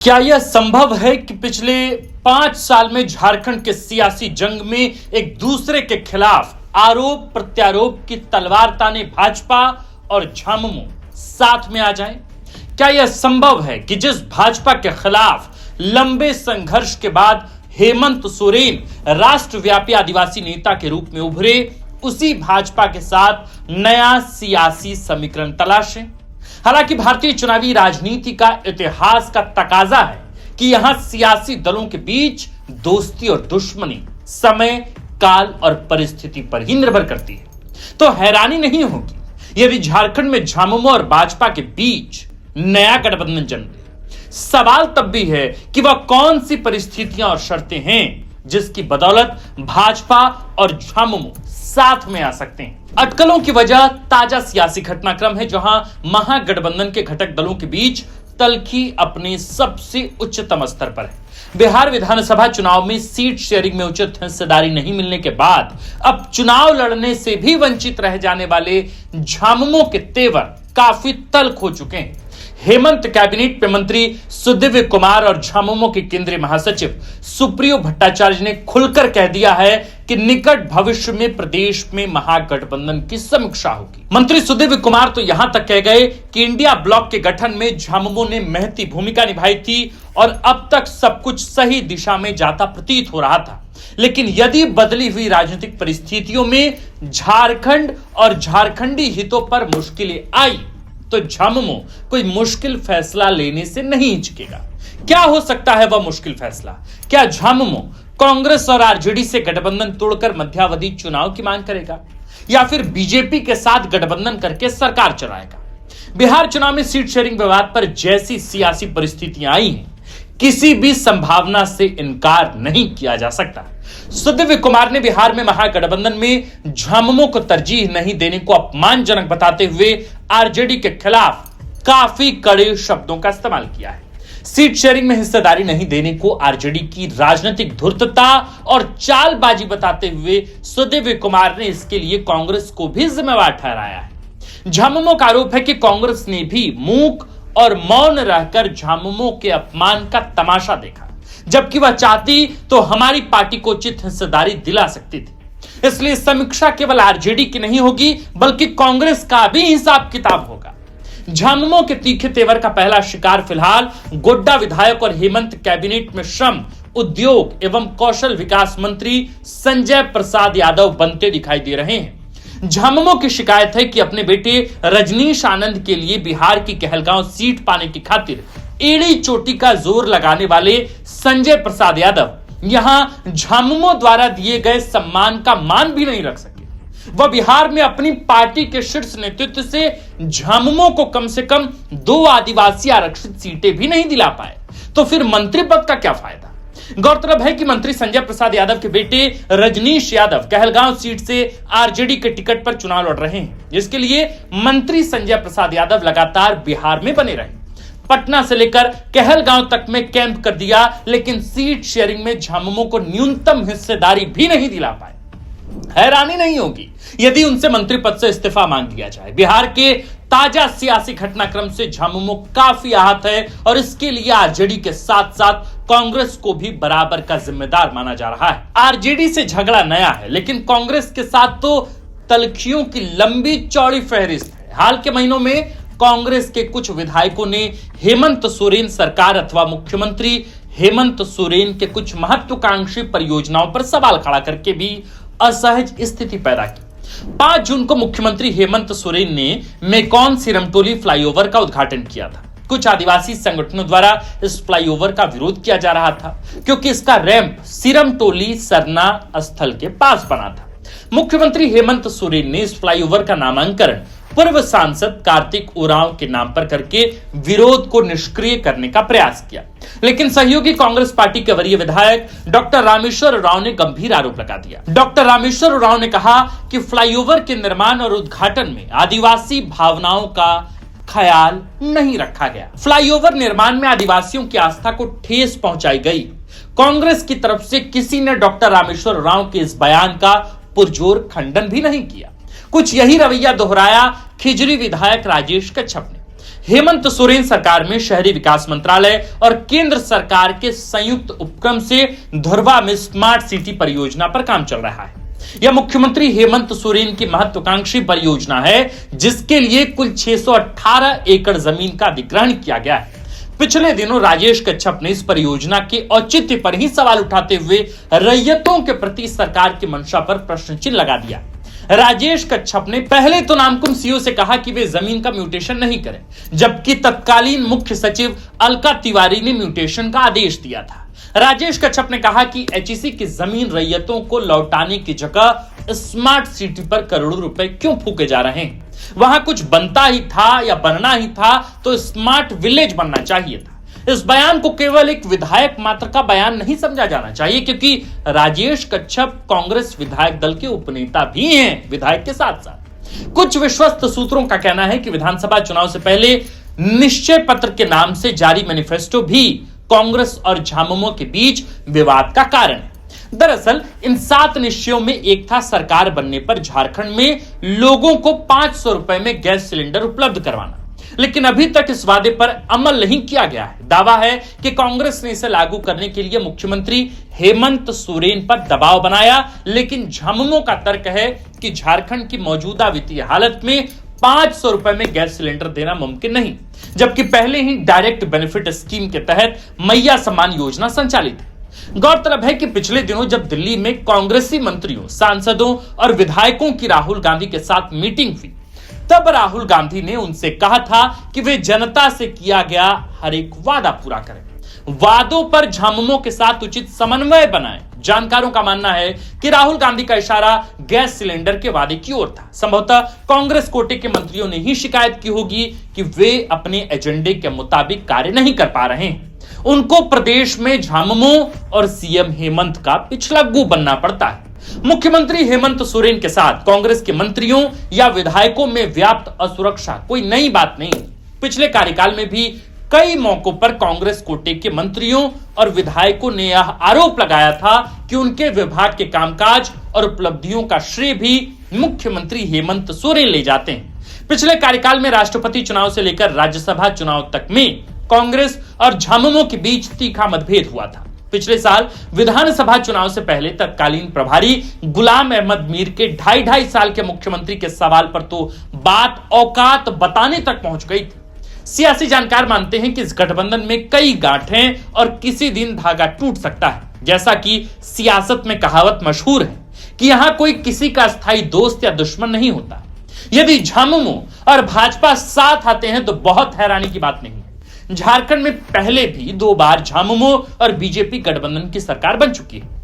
क्या यह संभव है कि पिछले 5 साल में झारखंड के सियासी जंग में एक दूसरे के खिलाफ आरोप प्रत्यारोप की तलवार ताने भाजपा और झामुमो साथ में आ जाएं? क्या यह संभव है कि जिस भाजपा के खिलाफ लंबे संघर्ष के बाद हेमंत सोरेन राष्ट्रव्यापी आदिवासी नेता के रूप में उभरे, उसी भाजपा के साथ नया सियासी समीकरण तलाशें? हालांकि भारतीय चुनावी राजनीति का इतिहास का तकाजा है कि यहां सियासी दलों के बीच दोस्ती और दुश्मनी समय, काल और परिस्थिति पर ही निर्भर करती है। तो हैरानी नहीं होगी यदि झारखंड में झामुमो और भाजपा के बीच नया गठबंधन जन्मे। सवाल तब भी है कि वह कौन सी परिस्थितियां और शर्तें हैं जिसकी बदौलत भाजपा और झामुमो साथ में आ सकते हैं। अटकलों की वजह ताजा सियासी घटनाक्रम है, जहां महागठबंधन के घटक दलों के बीच तल्खी अपने सबसे उच्चतम स्तर पर है। बिहार विधानसभा चुनाव में सीट शेयरिंग में उचित हिस्सेदारी नहीं मिलने के बाद अब चुनाव लड़ने से भी वंचित रह जाने वाले झामुमो के तेवर काफी तल्ख हो चुके हैं। हेमंत कैबिनेट में मंत्री सुदीव्य कुमार और झामुमो के केंद्रीय महासचिव सुप्रियो भट्टाचार्य ने खुलकर कह दिया है कि निकट भविष्य में प्रदेश में महागठबंधन की समीक्षा होगी। मंत्री सुदीव्य कुमार तो यहां तक कह गए कि इंडिया ब्लॉक के गठन में झामुमो ने महती भूमिका निभाई थी और अब तक सब कुछ सही दिशा में जाता प्रतीत हो रहा था। लेकिन यदि बदली हुई राजनीतिक परिस्थितियों में झारखंड और झारखंडी हितों पर मुश्किलें आई तो झामुमो कोई मुश्किल फैसला लेने से नहीं हिचकेगा। क्या हो सकता है वह मुश्किल फैसला? क्या झामुमो कांग्रेस और आरजेडी से गठबंधन तोड़कर मध्यावधि चुनाव की मांग करेगा या फिर बीजेपी के साथ गठबंधन करके सरकार चलाएगा? बिहार चुनाव में सीट शेयरिंग विवाद पर जैसी सियासी परिस्थितियां आई हैं, किसी भी संभावना से इनकार नहीं किया जा सकता। सुदीव्य कुमार ने बिहार में महागठबंधन में झामुमो को तरजीह नहीं देने को अपमानजनक बताते हुए आरजेडी के खिलाफ काफी कड़े शब्दों का इस्तेमाल किया है। सीट शेयरिंग में हिस्सेदारी नहीं देने को आरजेडी की राजनीतिक धूर्तता और चालबाजी बताते हुए सुदीव्य कुमार ने इसके लिए कांग्रेस को भी जिम्मेवार ठहराया है। झामुमो का आरोप है कि कांग्रेस ने भी मूक और मौन रहकर झामुमो के अपमान का तमाशा देखा, जबकि वह चाहती तो हमारी पार्टी को उचित हिस्सेदारी दिला सकती थी। इसलिए समीक्षा केवल आरजेडी की नहीं होगी बल्कि कांग्रेस का भी हिसाब किताब होगा। झामुमो के तीखे तेवर का पहला शिकार फिलहाल गोड्डा विधायक और हेमंत कैबिनेट में श्रम, उद्योग एवं कौशल विकास मंत्री संजय प्रसाद यादव बनते दिखाई दे रहे हैं। झामुमो की शिकायत है कि अपने बेटे रजनीश आनंद के लिए बिहार की कहलगांव सीट पाने की खातिर एड़ी चोटी का जोर लगाने वाले संजय प्रसाद यादव यहां झामुमो द्वारा दिए गए सम्मान का मान भी नहीं रख सके। वह बिहार में अपनी पार्टी के शीर्ष नेतृत्व से झामुमो को कम से कम 2 आदिवासी आरक्षित सीटें भी नहीं दिला पाए, तो फिर मंत्री पद का क्या फायदा? गौरतलब है कि मंत्री संजय प्रसाद यादव के बेटे रजनीश यादव कहलगांव सीट से आरजेडी के टिकट पर चुनाव लड़ रहे हैं, जिसके लिए मंत्री संजय प्रसाद यादव लगातार बिहार में बने रहे। पटना से लेकर कहलगांव तक में कैंप कर दिया, लेकिन सीट शेयरिंग में झामुमो को न्यूनतम हिस्सेदारी भी नहीं दिला पाए। हैरानी नहीं होगी यदि उनसे मंत्री पद से इस्तीफा मांग लिया जाए। बिहार के ताजा सियासी घटनाक्रम से झामुमो काफी आहत है और इसके लिए आरजेडी के साथ साथ कांग्रेस को भी बराबर का जिम्मेदार माना जा रहा है। आरजेडी से झगड़ा नया है, लेकिन कांग्रेस के साथ तो तल्खियों की लंबी चौड़ी फहरिस्त है। हाल के महीनों में कांग्रेस के कुछ विधायकों ने हेमंत सोरेन सरकार अथवा मुख्यमंत्री हेमंत सोरेन के कुछ महत्वाकांक्षी परियोजनाओं पर सवाल खड़ा करके भी असहज स्थिति पैदा की। 5 जून को मुख्यमंत्री हेमंत सोरेन ने मेकॉन सिरमटोली फ्लाईओवर का उद्घाटन किया था। कुछ आदिवासी संगठनों द्वारा इस फ्लाईओवर का विरोध किया जा रहा था क्योंकि इसका रैंप सिरमटोली सरना स्थल के पास बना था। मुख्यमंत्री हेमंत सोरेन ने इस फ्लाईओवर का नामांकन पूर्व सांसद कार्तिक उरांव के नाम पर करके विरोध को निष्क्रिय करने का प्रयास किया, लेकिन सहयोगी कांग्रेस पार्टी के वरीय विधायक डॉक्टर रामेश्वर उरांव ने गंभीर आरोप लगा दिया। डॉक्टर रामेश्वर उरांव ने कहा कि फ्लाईओवर के निर्माण और उद्घाटन में आदिवासी भावनाओं का ख्याल नहीं रखा गया। फ्लाईओवर निर्माण में आदिवासियों की आस्था को ठेस पहुंचाई गई। कांग्रेस की तरफ से किसी ने डॉक्टर रामेश्वर उरांव के इस बयान का पुरजोर खंडन भी नहीं किया। कुछ यही रवैया दोहराया खिजरी विधायक राजेश कच्छप ने। हेमंत सोरेन सरकार में शहरी विकास मंत्रालय और केंद्र सरकार के संयुक्त उपक्रम से धुर्वा में स्मार्ट सिटी परियोजना पर काम चल रहा है। यह मुख्यमंत्री हेमंत सोरेन की महत्वाकांक्षी परियोजना है, जिसके लिए कुल 618 एकड़ जमीन का अधिग्रहण किया गया है। पिछले दिनों राजेश कच्छप ने इस परियोजना के औचित्य पर ही सवाल उठाते हुए रैयतों के प्रति सरकार की मंशा पर प्रश्न चिन्ह लगा दिया। राजेश कच्छप ने पहले तो नामकुम सीओ से कहा कि वे जमीन का म्यूटेशन नहीं करें, जबकि तत्कालीन मुख्य सचिव अलका तिवारी ने म्यूटेशन का आदेश दिया था। राजेश कच्छप ने कहा कि एचईसी की जमीन रैयतों को लौटाने की जगह स्मार्ट सिटी पर करोड़ों रुपए क्यों फूके जा रहे हैं। वहां कुछ बनता ही था या बनना ही था तो स्मार्ट विलेज बनना चाहिए था। इस बयान को केवल एक विधायक मात्र का बयान नहीं समझा जाना चाहिए, क्योंकि राजेश कच्छप कांग्रेस विधायक दल के उपनेता भी हैं, विधायक के साथ साथ। कुछ विश्वस्त सूत्रों का कहना है कि विधानसभा चुनाव से पहले निश्चय पत्र के नाम से जारी मैनिफेस्टो भी कांग्रेस और झामुमो के बीच विवाद का कारण है। दरअसल इन 7 निश्चयों में एक था सरकार बनने पर झारखंड में लोगों को 500 रुपए में गैस सिलेंडर उपलब्ध करवाना, लेकिन अभी तक इस वादे पर अमल नहीं किया गया है। दावा है कि कांग्रेस ने इसे लागू करने के लिए मुख्यमंत्री हेमंत सोरेन पर दबाव बनाया, लेकिन झामुमो का तर्क है कि झारखंड की मौजूदा वित्तीय हालत में 500 रुपए में गैस सिलेंडर देना मुमकिन नहीं, जबकि पहले ही डायरेक्ट बेनिफिट स्कीम के तहत मैया सम्मान योजना संचालित है। गौरतलब है कि पिछले दिनों जब दिल्ली में कांग्रेसी मंत्रियों, सांसदों और विधायकों की राहुल गांधी के साथ मीटिंग हुई, तब राहुल गांधी ने उनसे कहा था कि वे जनता से किया गया हर एक वादा पूरा करें, वादों पर झामुमो के साथ उचित समन्वय बनाएं। जानकारों का मानना है कि राहुल गांधी का इशारा गैस सिलेंडर के वादे की ओर था। संभवतः कांग्रेस कोटे के मंत्रियों ने ही शिकायत की होगी कि वे अपने एजेंडे के मुताबिक कार्य नहीं कर पा रहे हैं। उनको प्रदेश में झामुमो और सीएम हेमंत का पिछलग्गू बनना पड़ता है। मुख्यमंत्री हेमंत सोरेन के साथ कांग्रेस के मंत्रियों या विधायकों में व्याप्त असुरक्षा कोई नई बात नहीं। पिछले कार्यकाल में भी कई मौकों पर कांग्रेस कोटे के मंत्रियों और विधायकों ने यह आरोप लगाया था कि उनके विभाग के कामकाज और उपलब्धियों का श्रेय भी मुख्यमंत्री हेमंत सोरेन ले जाते हैं। पिछले कार्यकाल में राष्ट्रपति चुनाव से लेकर राज्यसभा चुनाव तक में कांग्रेस और झामुमो के बीच तीखा मतभेद हुआ था। पिछले साल विधानसभा चुनाव से पहले तत्कालीन प्रभारी गुलाम अहमद मीर के 2.5 साल के मुख्यमंत्री के सवाल पर तो बात औकात बताने तक पहुंच गई थी। सियासी जानकार मानते हैं कि इस गठबंधन में कई गांठें और किसी दिन धागा टूट सकता है। जैसा कि सियासत में कहावत मशहूर है कि यहां कोई किसी का स्थायी दोस्त या दुश्मन नहीं होता। यदि झामुमो और भाजपा साथ आते हैं तो बहुत हैरानी की बात नहीं है। झारखंड में पहले भी 2 बार झामुमो और बीजेपी गठबंधन की सरकार बन चुकी है।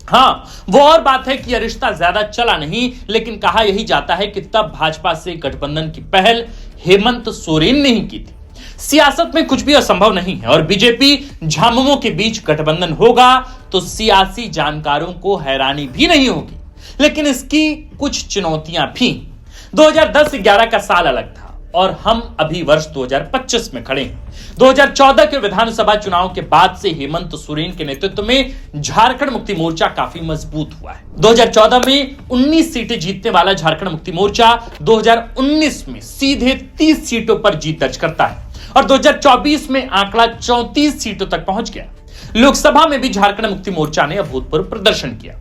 हाँ, वो और बात है कि यह रिश्ता ज्यादा चला नहीं, लेकिन कहा यही जाता है कि तब भाजपा से गठबंधन की पहल हेमंत सोरेन ने ही की थी। सियासत में कुछ भी असंभव नहीं है और बीजेपी झामुमो के बीच गठबंधन होगा तो सियासी जानकारों को हैरानी भी नहीं होगी, लेकिन इसकी कुछ चुनौतियां भी। 2010-11 का साल अलग था और हम अभी वर्ष 2025 में खड़े हैं। 2014 के विधानसभा चुनाव के बाद से हेमंत सोरेन के नेतृत्व में झारखंड मुक्ति मोर्चा काफी मजबूत हुआ है। 2014 में 19 सीटें जीतने वाला झारखंड मुक्ति मोर्चा 2019 में सीधे 30 सीटों पर जीत दर्ज करता है और 2024 में आंकड़ा 34 सीटों तक पहुंच गया। लोकसभा में भी झारखंड मुक्ति मोर्चा ने अभूतपूर्व प्रदर्शन किया।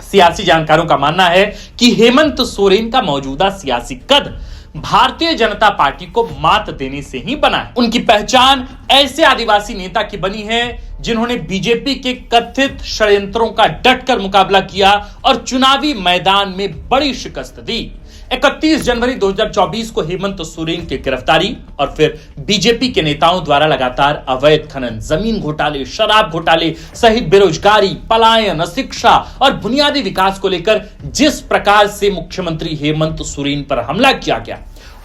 सियासी जानकारों का मानना है कि हेमंत सोरेन का मौजूदा सियासी कद भारतीय जनता पार्टी को मात देने से ही बना है। उनकी पहचान ऐसे आदिवासी नेता की बनी है जिन्होंने बीजेपी के कथित षड्यंत्रों का डटकर मुकाबला किया और चुनावी मैदान में बड़ी शिकस्त दी। 31 जनवरी 2024 को हेमंत सोरेन की गिरफ्तारी और फिर बीजेपी के नेताओं द्वारा लगातार अवैध खनन, जमीन घोटाले, शराब घोटाले सहित बेरोजगारी, पलायन, अशिक्षा और बुनियादी विकास को लेकर जिस प्रकार से मुख्यमंत्री हेमंत सोरेन पर हमला किया गया,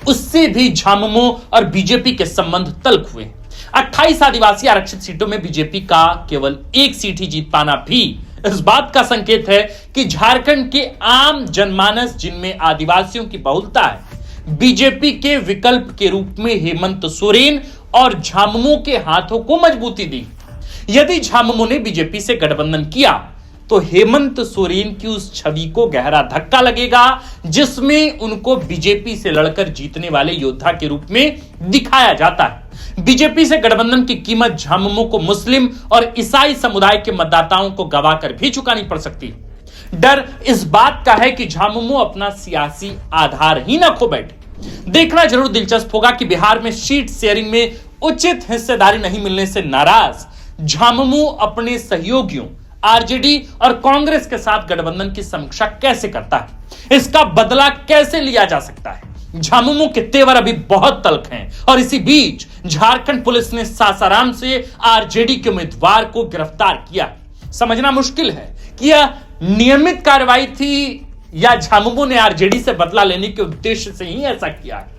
उससे भी झामुमो और बीजेपी के संबंध तल्ख हुए। 28 आदिवासी आरक्षित सीटों में बीजेपी का केवल 1 सीट ही जीत पाना भी इस बात का संकेत है कि झारखंड के आम जनमानस, जिनमें आदिवासियों की बहुलता है, बीजेपी के विकल्प के रूप में हेमंत सोरेन और झामुमो के हाथों को मजबूती दी। यदि झामुमो ने बीजेपी से गठबंधन किया तो हेमंत सोरेन की उस छवि को गहरा धक्का लगेगा जिसमें उनको बीजेपी से लड़कर जीतने वाले योद्धा के रूप में दिखाया जाता है। बीजेपी से गठबंधन की कीमत झामुमो को मुस्लिम और ईसाई समुदाय के मतदाताओं को गवाकर भी चुकानी पड़ सकती है। डर इस बात का है कि झामुमो अपना सियासी आधार ही ना खो बैठे। देखना जरूर दिलचस्प होगा कि बिहार में सीट शेयरिंग में उचित हिस्सेदारी नहीं मिलने से नाराज झामुमो अपने सहयोगियों आरजेडी और कांग्रेस के साथ गठबंधन की समीक्षा कैसे करता है, इसका बदला कैसे लिया जा सकता है। झामुमो के तेवर अभी बहुत तल्ख हैं और इसी बीच झारखंड पुलिस ने सासाराम से आरजेडी के उम्मीदवार को गिरफ्तार किया। समझना मुश्किल है कि यह नियमित कार्रवाई थी या झामुमो ने आरजेडी से बदला लेने के उद्देश्य से ही ऐसा किया है।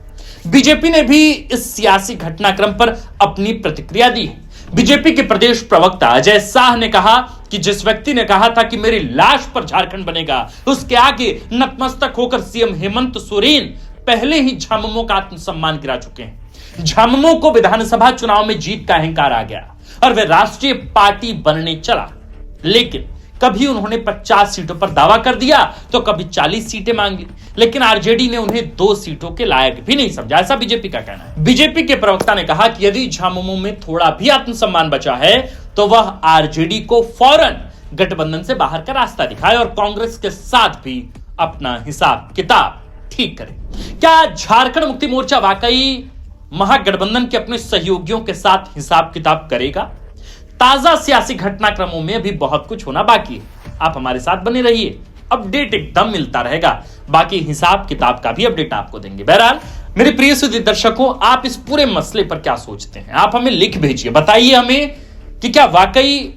बीजेपी ने भी इस सियासी घटनाक्रम पर अपनी प्रतिक्रिया दी है। बीजेपी के प्रदेश प्रवक्ता अजय शाह ने कहा कि जिस व्यक्ति ने कहा था कि मेरी लाश पर झारखंड बनेगा, उसके आगे नतमस्तक होकर सीएम हेमंत सोरेन पहले ही झामुमो का आत्मसम्मान गिरा चुके हैं। झामुमो को विधानसभा चुनाव में जीत का अहंकार आ गया और वे राष्ट्रीय पार्टी बनने चला, लेकिन कभी उन्होंने 50 सीटों पर दावा कर दिया तो कभी 40 सीटें मांगी, लेकिन आरजेडी ने उन्हें 2 सीटों के लायक भी नहीं समझा, ऐसा बीजेपी का कहना है। बीजेपी के प्रवक्ता ने कहा कि यदि झामुमो में थोड़ा भी आत्मसम्मान बचा है तो वह आरजेडी को फौरन गठबंधन से बाहर का रास्ता दिखाए और कांग्रेस के साथ भी अपना हिसाब किताब ठीक करे। क्या झारखंड मुक्ति मोर्चा वाकई महागठबंधन के अपने सहयोगियों के साथ हिसाब किताब करेगा? ताजा सियासी घटनाक्रमों में अभी बहुत कुछ होना बाकी है। आप हमारे साथ बने रहिए, अपडेट एकदम मिलता रहेगा। बाकी हिसाब किताब का भी अपडेट आपको देंगे। बहरहाल मेरे प्रिय सुधी दर्शकों, आप इस पूरे मसले पर क्या सोचते हैं? आप हमें लिख भेजिए, बताइए हमें कि क्या वाकई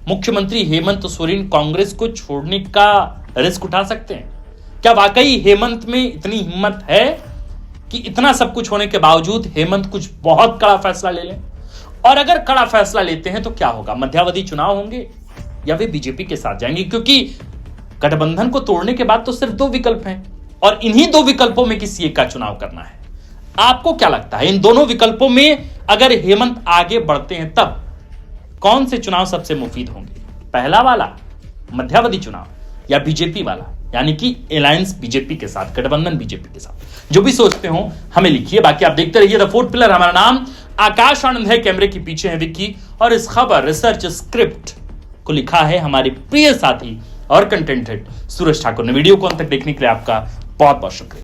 मुख्यमंत्री हेमंत सोरेन कांग्रेस को छोड़ने का रिस्क उठा सकते हैं? क्या वाकई हेमंत में इतनी हिम्मत है कि इतना सब कुछ होने के बावजूद हेमंत कुछ बहुत कड़ा फैसला ले लें? और अगर कड़ा फैसला लेते हैं तो क्या होगा? मध्यावधि चुनाव होंगे या वे बीजेपी के साथ जाएंगे? क्योंकि गठबंधन को तोड़ने के बाद तो सिर्फ 2 विकल्प हैं और इन्हीं 2 विकल्पों में किसी एक का चुनाव करना है। आपको क्या लगता है, इन दोनों विकल्पों में अगर हेमंत आगे बढ़ते हैं तब कौन से चुनाव सबसे मुफीद होंगे? पहला वाला मध्यावधि चुनाव या बीजेपी वाला, यानी कि अलायंस बीजेपी के साथ, गठबंधन बीजेपी के साथ? जो भी सोचते हो हमें लिखिए। बाकी आप देखते रहिए द फोर्थ पिलर। हमारा नाम आकाश आनंद है, कैमरे के पीछे है विक्की और इस खबर रिसर्च स्क्रिप्ट को लिखा है हमारे प्रिय साथी और कंटेंट हेड सूरज ठाकुर ने। वीडियो को अंत तक देखने के लिए आपका बहुत बहुत शुक्रिया।